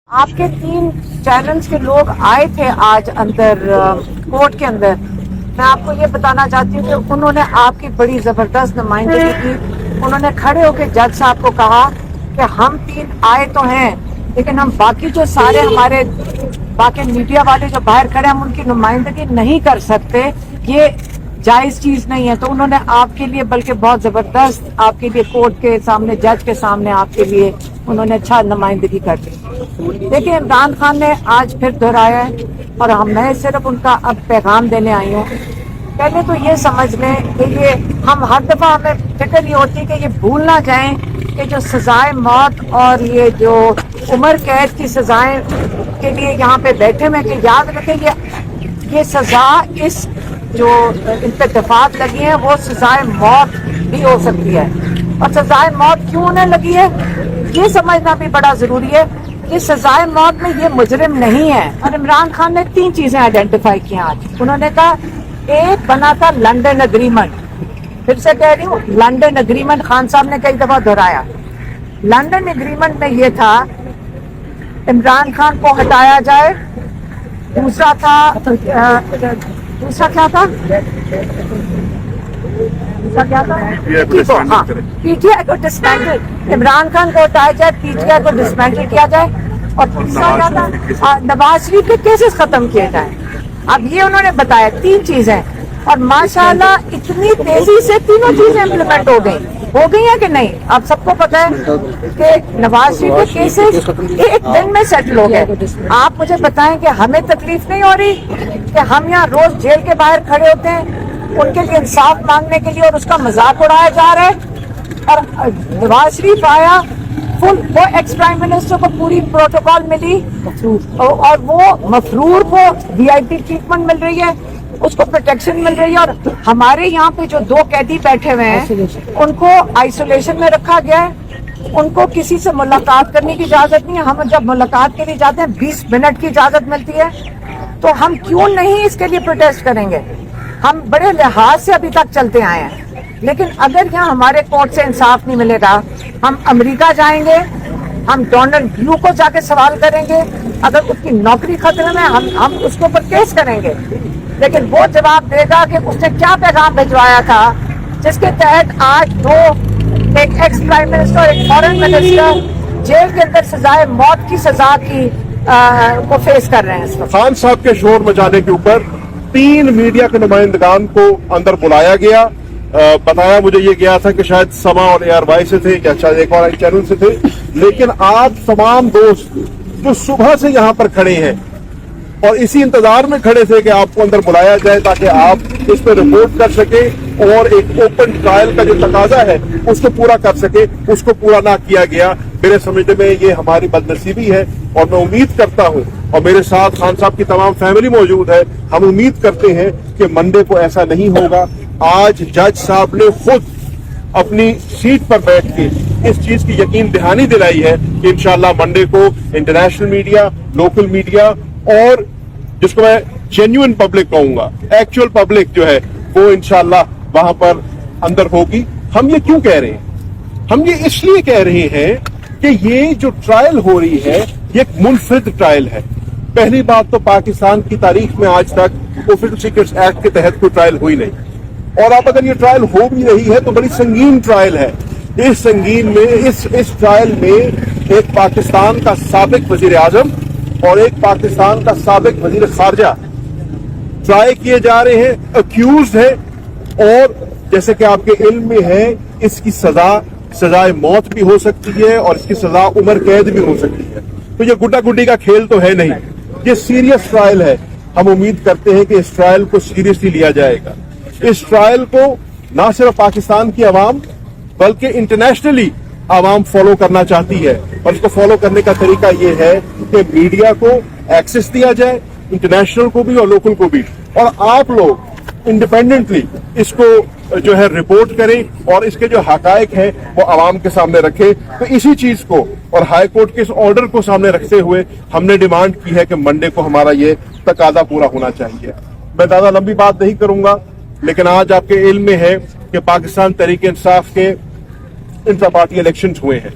آپ کے 3 چینلز کے لوگ آئے تھے آج اندر کورٹ کے اندر. میں آپ کو یہ بتانا چاہتی ہوں کہ انہوں نے آپ کی بڑی زبردست نمائندگی کی. انہوں نے کھڑے ہو کے جج صاحب کو کہا کہ ہم 3 آئے تو ہیں لیکن ہم باقی جو سارے ہمارے باقی میڈیا والے جو باہر کھڑے ہیں ہم ان کی نمائندگی نہیں کر سکتے, یہ جائز چیز نہیں ہے. تو انہوں نے آپ کے لیے بلکہ بہت زبردست آپ کے لیے کورٹ کے سامنے جج کے سامنے آپ کے لیے انہوں نے اچھا نمائندگی کر دی. دیکھیں عمران خان نے آج پھر دہرایا ہے اور میں صرف ان کا اب پیغام دینے آئی ہوں. پہلے تو یہ سمجھ لیں کہ یہ ہم ہر دفعہ ہمیں فکر یہ ہوتی کہ یہ بھول نہ جائیں کہ جو سزائے موت اور یہ جو عمر قید کی سزائیں کے لیے یہاں پہ بیٹھے ہوئے کہ یاد رکھیں یہ سزا اس جو ان پہ دفعات لگی ہیں وہ سزائے موت بھی ہو سکتی ہے. اور سزائے موت کیوں ہونے لگی ہے یہ سمجھنا بھی بڑا ضروری ہے. یہ سزائے موت میں یہ مجرم نہیں ہے. اور عمران خان نے 3 چیزیں آئیڈینٹیفائی کی آج. انہوں نے کہا ایک بنا تھا لنڈن اگریمنٹ, پھر سے کہہ رہی ہوں لنڈن اگریمنٹ خان صاحب نے کئی دفعہ دہرایا. لنڈن اگریمنٹ میں یہ تھا عمران خان کو ہٹایا جائے. دوسرا کیا تھا پی ٹی آئی کو ڈسمینٹل, عمران خان کو ہٹایا جائے, پی ٹی آئی کو ڈسمینٹل کیا جائے, اور تیسرا کیا تھا نواز شریف کے کیسز ختم کیے جائیں. اب یہ انہوں نے بتایا 3 چیزیں, اور ماشاءاللہ اتنی تیزی سے تینوں چیزیں امپلیمنٹ ہو گئی ہیں کہ نہیں. آپ سب کو پتا ہے کہ نواز شریف کے کیسز ایک دن میں سیٹل ہو گئے. آپ مجھے بتائیں کہ ہمیں تکلیف نہیں ہو رہی کہ ہم یہاں روز جیل کے باہر کھڑے ہوتے ہیں ان کے لیے انصاف مانگنے کے لیے اور اس کا مذاق اڑایا جا رہا ہے. اور نواز شریف آیا فل, وہ ایکس پرائم منسٹر کو پوری پروٹوکال ملی اور وہ مفرور کو وی آئی پی ٹریٹمنٹ مل رہی ہے, اس کو پروٹیکشن مل رہی ہے. اور ہمارے یہاں پہ جو 2 قیدی بیٹھے ہوئے ہیں ان کو آئسولیشن میں رکھا گیا ہے, ان کو کسی سے ملاقات کرنے کی اجازت نہیں ہے. ہم جب ملاقات کے لیے جاتے ہیں 20 منٹ کی اجازت ملتی ہے. تو ہم کیوں نہیں اس کے لیے پروٹیسٹ کریں گے. ہم بڑے لحاظ سے ابھی تک چلتے آئے ہیں, لیکن اگر یہاں ہمارے کورٹ سے انصاف نہیں ملے گا ہم امریکہ جائیں گے, ہم ڈونلڈ بلو کو جا کے سوال کریں گے. اگر اس کی نوکری خطرے میں ہم اس کے اوپر کیس کریں گے, لیکن وہ جواب دے گا کہ اس نے کیا پیغام بھجوایا تھا جس کے تحت آج 2 ایک ایکس پرائم منسٹر اور ایک فورن منسٹر جیل کے اندر سزائے موت کی سزا کی کو فیس کر رہے ہیں. خان صاحب کے شور مچانے کے اوپر 3 میڈیا کے نمائندگان کو اندر بلایا گیا. بتایا مجھے یہ گیا تھا کہ شاید سما اور اے آر وائی سے تھے یا شاید ایک اور چینل سے تھے, لیکن آپ تمام دوست جو صبح سے یہاں پر کھڑے ہیں اور اسی انتظار میں کھڑے تھے کہ آپ کو اندر بلایا جائے تاکہ آپ اس پہ رپورٹ کر سکیں اور ایک اوپن ٹرائل کا جو تقاضا ہے اس کو پورا کر سکے, اس کو پورا نہ کیا گیا. میرے سمجھنے میں یہ ہماری بدنصیبی ہے اور میں امید کرتا ہوں, اور میرے ساتھ خان صاحب کی تمام فیملی موجود ہے, ہم امید کرتے ہیں کہ منڈے کو ایسا نہیں ہوگا. آج جج صاحب نے خود اپنی سیٹ پر بیٹھ کے اس چیز کی یقین دہانی دلائی ہے کہ انشاءاللہ منڈے کو انٹرنیشنل میڈیا, لوکل میڈیا اور جس کو میں جینیوئن پبلک کہوں گا, ایکچوئل پبلک جو ہے وہ انشاءاللہ وہاں پر اندر ہوگی. ہم یہ کیوں کہہ رہے ہیں؟ ہم یہ اس لیے کہہ رہے ہیں کہ یہ جو ٹرائل ہو رہی ہے یہ ایک منفرد ٹرائل ہے. پہلی بات تو پاکستان کی تاریخ میں آج تک آفیشل سیکرٹس ایکٹ کے تحت کوئی ٹرائل ہوئی نہیں, اور اب اگر یہ ٹرائل ہو بھی رہی ہے تو بڑی سنگین ٹرائل ہے. اس سنگین میں اس ٹرائل میں ایک پاکستان کا سابق وزیر اعظم اور ایک پاکستان کا سابق وزیر خارجہ ٹرائی کیے جا رہے ہیں, اکیوزڈ ہے, اور جیسے کہ آپ کے علم میں ہے اس کی سزائے موت بھی ہو سکتی ہے اور اس کی سزا عمر قید بھی ہو سکتی ہے. تو یہ گڈا گڈی کا کھیل تو ہے نہیں, یہ سیریس ٹرائل ہے. ہم امید کرتے ہیں کہ اس ٹرائل کو سیریسلی لیا جائے گا. اس ٹرائل کو نہ صرف پاکستان کی عوام بلکہ انٹرنیشنلی عوام فالو کرنا چاہتی ہے, اور اس کو فالو کرنے کا طریقہ یہ ہے کہ میڈیا کو ایکسس دیا جائے, انٹرنیشنل کو بھی اور لوکل کو بھی, اور آپ لوگ انڈیپینڈنٹلی اس کو جو ہے رپورٹ کریں اور اس کے جو حقائق ہیں وہ عوام کے سامنے رکھیں. تو اسی چیز کو اور ہائی کورٹ کے اس آرڈر کو سامنے رکھتے ہوئے ہم نے ڈیمانڈ کی ہے کہ منڈے کو ہمارا یہ تقاضا پورا ہونا چاہیے. میں زیادہ لمبی بات نہیں کروں گا, لیکن آج آپ کے علم میں ہے کہ پاکستان تحریک انصاف کے انٹرا پارٹی الیکشنز ہوئے ہیں.